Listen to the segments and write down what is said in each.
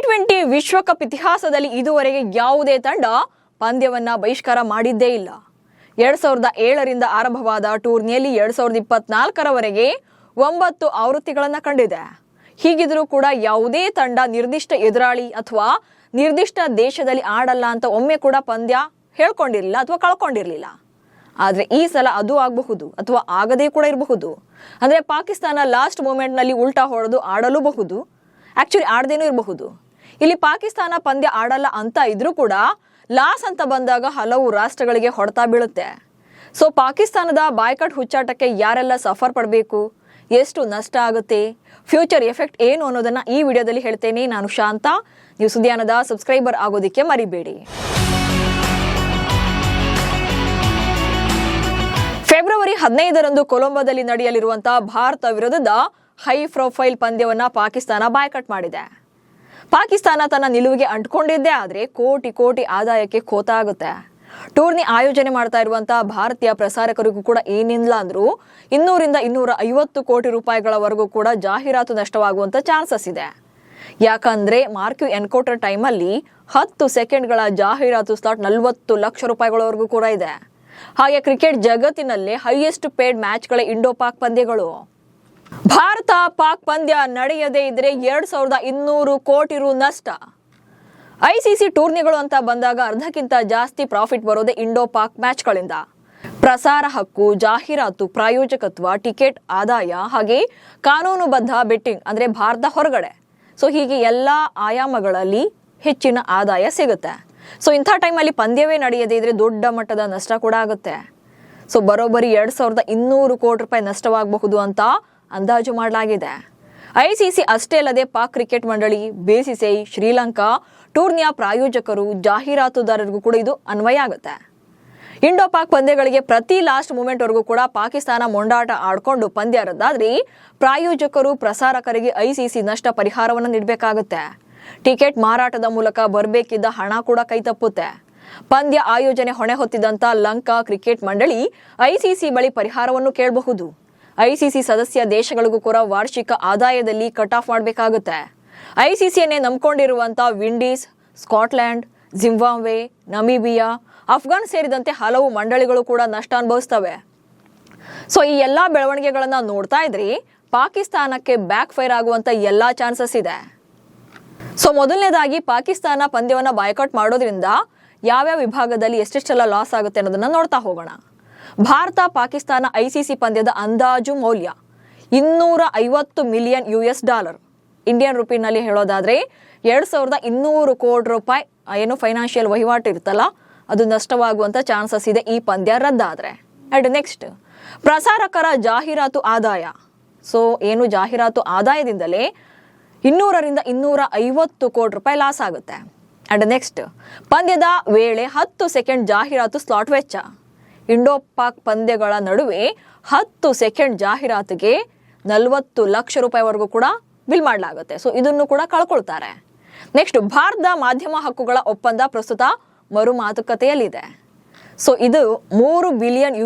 T20 ವಿಶ್ವಕಪ್ ಇತಿಹಾಸದಲ್ಲಿ ಇದುವರೆಗೆ ಯಾವುದೇ ತಂಡ ಪಂದ್ಯವನ್ನ ಬಹಿಷ್ಕಾರ ಮಾಡಿದ್ದೇ ಇಲ್ಲ. 2007ರಿಂದ ಆರಂಭವಾದ ಟೂರ್ನಿಯಲ್ಲಿ 2024ರವರೆಗೆ 9 ಆವೃತ್ತಿಗಳನ್ನು ಕಂಡಿದೆ. ಹೀಗಿದ್ರೂ ಕೂಡ ಯಾವುದೇ ತಂಡ ನಿರ್ದಿಷ್ಟ ಎದುರಾಳಿ ಅಥವಾ ನಿರ್ದಿಷ್ಟ ದೇಶದಲ್ಲಿ ಆಡಲ್ಲ ಅಂತ ಒಮ್ಮೆ ಕೂಡ ಪಂದ್ಯ ಹೇಳ್ಕೊಂಡಿರಲಿಲ್ಲ ಅಥವಾ ಕಳ್ಕೊಂಡಿರಲಿಲ್ಲ. ಆದರೆ ಈ ಸಲ ಅದು ಆಗಬಹುದು ಅಥವಾ ಆಗದೇ ಕೂಡ ಇರಬಹುದು. ಅಂದರೆ ಪಾಕಿಸ್ತಾನ ಲಾಸ್ಟ್ ಮೂಮೆಂಟ್ನಲ್ಲಿ ಉಲ್ಟಾ ಹೊಡೆದು ಆಡಲೂಬಹುದು, ಆಕ್ಚುಲಿ ಆಡದೇನೂ ಇರಬಹುದು. ಇಲ್ಲಿ ಪಾಕಿಸ್ತಾನ ಪಂದ್ಯ ಆಡಲ್ಲ ಅಂತ ಇದ್ರೂ ಕೂಡ ಲಾಸ್ ಅಂತ ಬಂದಾಗ ಹಲವು ರಾಷ್ಟ್ರಗಳಿಗೆ ಹೊಡೆತ ಬೀಳುತ್ತೆ. ಸೊ ಪಾಕಿಸ್ತಾನದ ಬಾಯ್ಕಾಟ್ ಹುಚ್ಚಾಟಕ್ಕೆ ಯಾರೆಲ್ಲ ಸಫರ್ ಪಡಬೇಕು, ಎಷ್ಟು ನಷ್ಟ ಆಗುತ್ತೆ, ಫ್ಯೂಚರ್ ಎಫೆಕ್ಟ್ ಏನು ಅನ್ನೋದನ್ನ ಈ ವಿಡಿಯೋದಲ್ಲಿ ಹೇಳ್ತೇನೆ. ನಾನು ಶಾಂತ. ನೀವು ಸುದ್ದಿಯಾನದ ಸಬ್ಸ್ಕ್ರೈಬರ್ ಆಗೋದಕ್ಕೆ ಮರಿಬೇಡಿ. ಫೆಬ್ರವರಿ 15ರಂದು ಕೊಲಂಬೋದಲ್ಲಿ ನಡೆಯಲಿರುವಂತಹ ಭಾರತ ವಿರುದ್ಧದ ಹೈ ಪ್ರೊಫೈಲ್ ಪಂದ್ಯವನ್ನ ಪಾಕಿಸ್ತಾನ ಬಾಯ್ಕಾಟ್ ಮಾಡಿದೆ. ಪಾಕಿಸ್ತಾನ ತನ್ನ ನಿಲುವಿಗೆ ಅಂಟ್ಕೊಂಡಿದ್ದೇ ಆದರೆ ಕೋಟಿ ಆದಾಯಕ್ಕೆ ಖೋತ ಆಗುತ್ತೆ. ಟೂರ್ನಿ ಆಯೋಜನೆ ಮಾಡ್ತಾ ಇರುವಂತಹ ಭಾರತೀಯ ಪ್ರಸಾರಕರಿಗೂ ಕೂಡ ಏನಿಲ್ಲ ಅಂದ್ರೂ 200ರಿಂದ 250 ಕೋಟಿ ರೂಪಾಯಿಗಳವರೆಗೂ ಕೂಡ ಜಾಹೀರಾತು ನಷ್ಟವಾಗುವಂತ ಚಾನ್ಸಸ್ ಇದೆ. ಯಾಕಂದ್ರೆ ಮಾರ್ಕ್ಯೂ ಎನ್ಕೌಂಟರ್ ಟೈಮಲ್ಲಿ 10 ಸೆಕೆಂಡ್ಗಳ ಜಾಹೀರಾತು ಸ್ಲಾಟ್ 40 ಲಕ್ಷ ರೂಪಾಯಿಗಳವರೆಗೂ ಕೂಡ ಇದೆ. ಹಾಗೆ ಕ್ರಿಕೆಟ್ ಜಗತ್ತಿನಲ್ಲೇ ಹೈಯೆಸ್ಟ್ ಪೇಡ್ ಮ್ಯಾಚ್ಗಳ ಇಂಡೋ ಪಾಕ್ ಪಂದ್ಯಗಳು. ಭಾರತ ಪಾಕ್ ಪಂದ್ಯ ನಡೆಯದೇ ಇದ್ರೆ 2200 ಕೋಟಿ ರು ನಷ್ಟ. ಐಸಿಸಿ ಟೂರ್ನಿಗಳು ಅಂತ ಬಂದಾಗ ಅರ್ಧಕ್ಕಿಂತ ಜಾಸ್ತಿ ಪ್ರಾಫಿಟ್ ಬರೋದೇ ಇಂಡೋ ಪಾಕ್ ಮ್ಯಾಚ್ಗಳಿಂದ. ಪ್ರಸಾರ ಹಕ್ಕು, ಜಾಹೀರಾತು, ಪ್ರಾಯೋಜಕತ್ವ, ಟಿಕೆಟ್ ಆದಾಯ, ಹಾಗೆ ಕಾನೂನುಬದ್ಧ ಬೆಟ್ಟಿಂಗ್ ಅಂದ್ರೆ ಭಾರತ ಹೊರಗಡೆ. ಸೊ ಹೀಗೆ ಎಲ್ಲ ಆಯಾಮಗಳಲ್ಲಿ ಹೆಚ್ಚಿನ ಆದಾಯ ಸಿಗುತ್ತೆ. ಸೊ ಇಂಥ ಟೈಮಲ್ಲಿ ಪಂದ್ಯವೇ ನಡೆಯದೇ ಇದ್ರೆ ದೊಡ್ಡ ಮಟ್ಟದ ನಷ್ಟ ಕೂಡ ಆಗುತ್ತೆ. ಸೊ ಬರೋಬ್ಬರಿ 2200 ಕೋಟಿ ರೂಪಾಯಿ ನಷ್ಟವಾಗಬಹುದು ಅಂತ ಅಂದಾಜು ಮಾಡಲಾಗಿದೆ. ಐಸಿಸಿ ಅಷ್ಟೇ ಅಲ್ಲದೆ ಪಾಕ್ ಕ್ರಿಕೆಟ್ ಮಂಡಳಿ, ಬಿಸಿಸಿಐ, ಶ್ರೀಲಂಕಾ ಟೂರ್ನಿಯ ಪ್ರಾಯೋಜಕರು, ಜಾಹೀರಾತುದಾರರಿಗೂ ಕೂಡ ಇದು ಅನ್ವಯ ಆಗುತ್ತೆ. ಇಂಡೋ ಪಾಕ್ ಪಂದ್ಯಗಳಿಗೆ ಪ್ರತಿ ಲಾಸ್ಟ್ ಮೂಮೆಂಟ್ ವರೆಗೂ ಕೂಡ ಪಾಕಿಸ್ತಾನ ಮೊಂಡಾಟ ಆಡ್ಕೊಂಡು ಪಂದ್ಯ ರದ್ದಾದ್ರೆ ಪ್ರಾಯೋಜಕರು, ಪ್ರಸಾರಕರಿಗೆ ಐಸಿಸಿ ನಷ್ಟ ಪರಿಹಾರವನ್ನು ನೀಡಬೇಕಾಗುತ್ತೆ. ಟಿಕೆಟ್ ಮಾರಾಟದ ಮೂಲಕ ಬರಬೇಕಿದ್ದ ಹಣ ಕೂಡ ಕೈ ತಪ್ಪುತ್ತೆ. ಪಂದ್ಯ ಆಯೋಜನೆ ಹೊಣೆ ಹೊತ್ತಿದಂತ ಲಂಕಾ ಕ್ರಿಕೆಟ್ ಮಂಡಳಿ ಐಸಿಸಿ ಬಳಿ ಪರಿಹಾರವನ್ನು ಕೇಳಬಹುದು. ಐಸಿಸಿ ಸದಸ್ಯ ದೇಶಗಳಿಗೂ ಕೂಡ ವಾರ್ಷಿಕ ಆದಾಯದಲ್ಲಿ ಕಟ್ ಆಫ್ ಮಾಡಬೇಕಾಗುತ್ತೆ. ಐಸಿಸಿಯನ್ನೇ ನಂಬಿಕೊಂಡಿರುವಂತಹ Windies, Scotland, Zimbabwe, Namibia, Afghan ಸೇರಿದಂತೆ ಹಲವು ಮಂಡಳಿಗಳು ಕೂಡ ನಷ್ಟ ಅನುಭವಿಸ್ತವೆ. ಸೊ ಈ ಎಲ್ಲಾ ಬೆಳವಣಿಗೆಗಳನ್ನ ನೋಡ್ತಾ ಇದ್ರಿ ಪಾಕಿಸ್ತಾನಕ್ಕೆ ಬ್ಯಾಕ್ ಫೈರ್ ಆಗುವಂತ ಎಲ್ಲಾ ಚಾನ್ಸಸ್ ಇದೆ. ಸೊ ಮೊದಲನೇದಾಗಿ ಪಾಕಿಸ್ತಾನ ಪಂದ್ಯವನ್ನ ಬಾಯ್ಕಾಟ್ ಮಾಡೋದ್ರಿಂದ ಯಾವ್ಯಾವ ವಿಭಾಗದಲ್ಲಿ ಎಷ್ಟೆಷ್ಟೆಲ್ಲ ಲಾಸ್ ಆಗುತ್ತೆ ಅನ್ನೋದನ್ನ ನೋಡ್ತಾ ಹೋಗೋಣ. ಭಾರತ ಪಾಕಿಸ್ತಾನ ಐಸಿಸಿ ಪಂದ್ಯದ ಅಂದಾಜು ಮೌಲ್ಯ $250 ಮಿಲಿಯನ್ ಇಂಡಿಯನ್ ರುಪಿನಲ್ಲಿ ಹೇಳೋದಾದ್ರೆ 2200 ಕೋಟಿ ರೂಪಾಯಿ ಏನು ಫೈನಾನ್ಷಿಯಲ್ ವಹಿವಾಟು ಇರುತ್ತಲ್ಲ ಅದು ನಷ್ಟವಾಗುವಂತ ಚಾನ್ಸಸ್ ಇದೆ ಈ ಪಂದ್ಯ ರದ್ದಾದ್ರೆ. ಅಂಡ್ ನೆಕ್ಸ್ಟ್ ಪ್ರಸಾರಕರ ಜಾಹೀರಾತು ಆದಾಯ. ಸೊ ಏನು ಜಾಹೀರಾತು ಆದಾಯದಿಂದಲೇ 200ರಿಂದ 250 ಕೋಟಿ ರೂಪಾಯಿ ಲಾಸ್ ಆಗುತ್ತೆ. ಅಂಡ್ ನೆಕ್ಸ್ಟ್ ಪಂದ್ಯದ ವೇಳೆ 10 ಸೆಕೆಂಡ್ ಜಾಹೀರಾತು ಸ್ಲಾಟ್ ವೆಚ್ಚ. ಇಂಡೋ ಪಾಕ್ ಪಂದ್ಯಗಳ ನಡುವೆ 10 ಸೆಕೆಂಡ್ ಜಾಹೀರಾತಿಗೆ 40 ಲಕ್ಷ ರೂಪಾಯಿವರೆಗೂ ಕೂಡ ಬಿಲ್ ಮಾಡಲಾಗುತ್ತೆ. ಸೊ ಇದನ್ನು ಕೂಡ ಕಳ್ಕೊಳ್ತಾರೆ. ನೆಕ್ಸ್ಟ್ ಭಾರತದ ಮಾಧ್ಯಮ ಹಕ್ಕುಗಳ ಒಪ್ಪಂದ ಪ್ರಸ್ತುತ ಮರು ಮಾತುಕತೆಯಲ್ಲಿದೆ. ಸೊ ಇದು $3 ಬಿಲಿಯನ್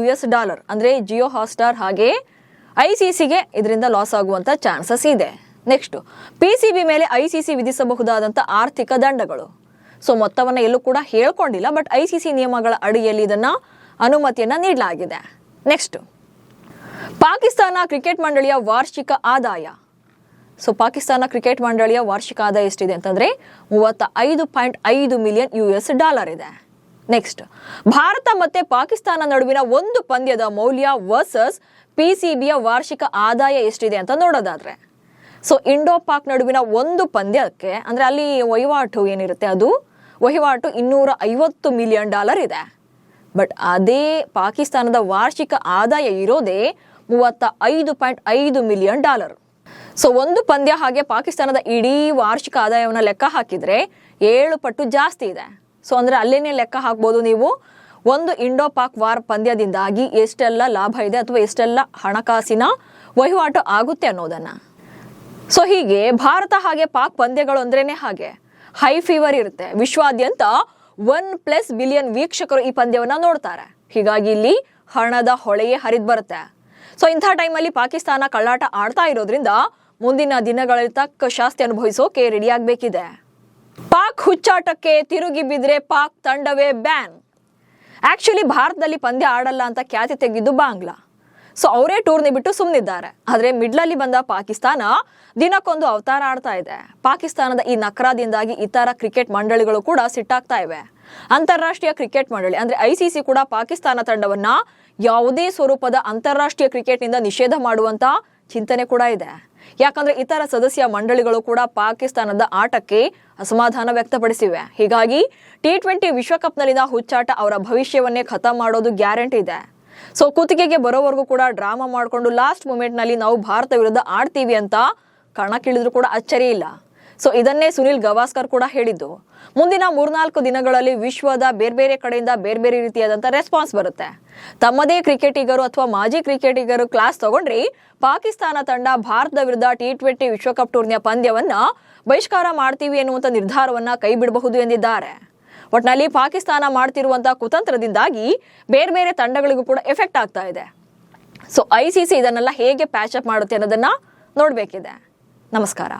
ಅಂದ್ರೆ ಜಿಯೋ ಹಾಟ್ಸ್ಟಾರ್ ಹಾಗೆ ಐಸಿಸಿಗೆ ಇದರಿಂದ ಲಾಸ್ ಆಗುವಂತ ಚಾನ್ಸಸ್ ಇದೆ. ನೆಕ್ಸ್ಟ್ ಪಿಸಿಬಿ ಮೇಲೆ ಐಸಿಸಿ ವಿಧಿಸಬಹುದಾದಂತ ಆರ್ಥಿಕ ದಂಡಗಳು. ಸೊ ಮೊತ್ತವನ್ನ ಎಲ್ಲೂ ಕೂಡ ಹೇಳ್ಕೊಂಡಿಲ್ಲ, ಬಟ್ ಐಸಿಸಿ ನಿಯಮಗಳ ಅಡಿಯಲ್ಲಿ ಇದನ್ನ ಅನುಮತಿಯನ್ನ ನೀಡಲಾಗಿದೆ. ನೆಕ್ಸ್ಟ್ ಪಾಕಿಸ್ತಾನ ಕ್ರಿಕೆಟ್ ಮಂಡಳಿಯ ವಾರ್ಷಿಕ ಆದಾಯ. ಸೊ ಪಾಕಿಸ್ತಾನ ಕ್ರಿಕೆಟ್ ಮಂಡಳಿಯ ವಾರ್ಷಿಕ ಆದಾಯ ಎಷ್ಟಿದೆ ಅಂತಂದ್ರೆ $35.5 ಮಿಲಿಯನ್ ಇದೆ. ನೆಕ್ಸ್ಟ್ ಭಾರತ ಮತ್ತೆ ಪಾಕಿಸ್ತಾನ ನಡುವಿನ ಒಂದು ಪಂದ್ಯದ ಮೌಲ್ಯ ವರ್ಸಸ್ ಪಿಸಿಬಿಯ ವಾರ್ಷಿಕ ಆದಾಯ ಎಷ್ಟಿದೆ ಅಂತ ನೋಡೋದಾದ್ರೆ, ಸೊ ಇಂಡೋ ಪಾಕ್ ನಡುವಿನ ಒಂದು ಪಂದ್ಯಕ್ಕೆ ಅಂದ್ರೆ ಅಲ್ಲಿ ವಹಿವಾಟು ಏನಿರುತ್ತೆ ಅದು ವಹಿವಾಟು $250 ಮಿಲಿಯನ್ ಇದೆ. ಬಟ್ ಅದೇ ಪಾಕಿಸ್ತಾನದ ವಾರ್ಷಿಕ ಆದಾಯ ಇರೋದೇ $35.5 ಮಿಲಿಯನ್. ಸೊ ಒಂದು ಪಂದ್ಯ ಹಾಗೆ ಪಾಕಿಸ್ತಾನದ ಇಡೀ ವಾರ್ಷಿಕ ಆದಾಯವನ್ನು ಲೆಕ್ಕ ಹಾಕಿದ್ರೆ 7 ಪಟ್ಟು ಜಾಸ್ತಿ ಇದೆ. ಸೊ ಅಂದ್ರೆ ಅಲ್ಲೇನೆ ಲೆಕ್ಕ ಹಾಕ್ಬೋದು ನೀವು ಒಂದು ಇಂಡೋ ಪಾಕ್ ವಾರ್ ಪಂದ್ಯದಿಂದಾಗಿ ಎಷ್ಟೆಲ್ಲ ಲಾಭ ಇದೆ ಅಥವಾ ಎಷ್ಟೆಲ್ಲ ಹಣಕಾಸಿನ ವಹಿವಾಟು ಆಗುತ್ತೆ ಅನ್ನೋದನ್ನ. ಸೊ ಹೀಗೆ ಭಾರತ ಹಾಗೆ ಪಾಕ್ ಪಂದ್ಯಗಳು ಅಂದ್ರೇನೆ ಹಾಗೆ ಹೈ ಫೀವರ್ ಇರುತ್ತೆ. ವಿಶ್ವಾದ್ಯಂತ 1+ ಬಿಲಿಯನ್ ವೀಕ್ಷಕರು ಈ ಪಂದ್ಯವನ್ನ ನೋಡ್ತಾರೆ. ಹೀಗಾಗಿ ಇಲ್ಲಿ ಹಣದ ಹೊಳೆಯೇ ಹರಿದು ಬರುತ್ತೆ. ಸೊ ಇಂಥ ಟೈಮಲ್ಲಿ ಪಾಕಿಸ್ತಾನ ಕಳ್ಳಾಟ ಆಡ್ತಾ ಇರೋದ್ರಿಂದ ಮುಂದಿನ ದಿನಗಳಲ್ಲಿ ತಕ್ಕ ಶಾಸ್ತಿ ಅನುಭವಿಸೋಕೆ ರೆಡಿ ಆಗಬೇಕಿದೆ. ಪಾಕ್ ಹುಚ್ಚಾಟಕ್ಕೆ ತಿರುಗಿ ಬಿದ್ರೆ ಪಾಕ್ ತಂಡವೇ ಬ್ಯಾನ್. ಆಕ್ಚುಲಿ ಭಾರತದಲ್ಲಿ ಪಂದ್ಯ ಆಡಲ್ಲ ಅಂತ ಖ್ಯಾತಿ ತೆಗೆದಿದ್ದು ಬಾಂಗ್ಲಾ. ಸೊ ಅವರೇ ಟೂರ್ನಿ ಬಿಟ್ಟು ಸುಮ್ಮನಿದ್ದಾರೆ. ಆದರೆ ಮಿಡ್ಲಲ್ಲಿ ಬಂದ ಪಾಕಿಸ್ತಾನ ದಿನಕ್ಕೊಂದು ಅವತಾರ ಆಡ್ತಾ ಇದೆ. ಪಾಕಿಸ್ತಾನದ ಈ ನಕ್ರಾದಿಂದಾಗಿ ಇತರ ಕ್ರಿಕೆಟ್ ಮಂಡಳಿಗಳು ಕೂಡ ಸಿಟ್ಟಾಗ್ತಾ ಇವೆ. ಅಂತಾರಾಷ್ಟ್ರೀಯ ಕ್ರಿಕೆಟ್ ಮಂಡಳಿ ಅಂದ್ರೆ ICC ಕೂಡ ಪಾಕಿಸ್ತಾನ ತಂಡವನ್ನ ಯಾವುದೇ ಸ್ವರೂಪದ ಅಂತಾರಾಷ್ಟ್ರೀಯ ಕ್ರಿಕೆಟ್ನಿಂದ ನಿಷೇಧ ಮಾಡುವಂತ ಚಿಂತನೆ ಕೂಡ ಇದೆ. ಯಾಕಂದ್ರೆ ಇತರ ಸದಸ್ಯ ಮಂಡಳಿಗಳು ಕೂಡ ಪಾಕಿಸ್ತಾನದ ಆಟಕ್ಕೆ ಅಸಮಾಧಾನ ವ್ಯಕ್ತಪಡಿಸಿವೆ. ಹೀಗಾಗಿ T20 ವಿಶ್ವಕಪ್ನಲ್ಲಿನ ಹುಚ್ಚಾಟ ಅವರ ಭವಿಷ್ಯವನ್ನೇ ಖತಮ್ ಮಾಡೋದು ಗ್ಯಾರಂಟಿ ಇದೆ. ಸೊ ಕುತ್ತಿಗೆಗೆ ಬರೋವರೆಗೂ ಕೂಡ ಡ್ರಾಮಾ ಮಾಡಿಕೊಂಡು ಲಾಸ್ಟ್ ಮೂಮೆಂಟ್ ನಲ್ಲಿ ನಾವು ಭಾರತ ವಿರುದ್ಧ ಆಡ್ತೀವಿ ಅಂತ ಕಣಕ್ಕಿಳಿದ್ರು ಕೂಡ ಅಚ್ಚರಿ ಇಲ್ಲ. ಸೊ ಇದನ್ನೇ ಸುನಿಲ್ ಗವಾಸ್ಕರ್ ಕೂಡ ಹೇಳಿದ್ದು. ಮುಂದಿನ 3-4 ದಿನಗಳಲ್ಲಿ ವಿಶ್ವದ ಬೇರೆ ಕಡೆಯಿಂದ ಬೇರೆ ರೀತಿಯಾದಂಥ ರೆಸ್ಪಾನ್ಸ್ ಬರುತ್ತೆ. ತಮ್ಮದೇ ಕ್ರಿಕೆಟಿಗರು ಅಥವಾ ಮಾಜಿ ಕ್ರಿಕೆಟಿಗರು ಕ್ಲಾಸ್ ತಗೊಂಡ್ರೆ ಪಾಕಿಸ್ತಾನ ತಂಡ ಭಾರತದ ವಿರುದ್ಧ T20 ವಿಶ್ವಕಪ್ ಟೂರ್ನಿಯ ಪಂದ್ಯವನ್ನ ಬಹಿಷ್ಕಾರ ಮಾಡ್ತೀವಿ ಎನ್ನುವಂಥ ನಿರ್ಧಾರವನ್ನ ಕೈ ಬಿಡಬಹುದು ಎಂದಿದ್ದಾರೆ. ಒಟ್ನಲ್ಲಿ ಪಾಕಿಸ್ತಾನ ಮಾಡ್ತಿರುವಂತಹ ಕುತಂತ್ರದಿಂದಾಗಿ ಬೇರೆ ತಂಡಗಳಿಗೂ ಕೂಡ ಎಫೆಕ್ಟ್ ಆಗ್ತಾ ಇದೆ. ಸೊ ICC ಇದನ್ನೆಲ್ಲ ಹೇಗೆ ಪ್ಯಾಚ್ ಅಪ್ ಮಾಡುತ್ತೆ ಅನ್ನೋದನ್ನ ನೋಡ್ಬೇಕಿದೆ. ನಮಸ್ಕಾರ.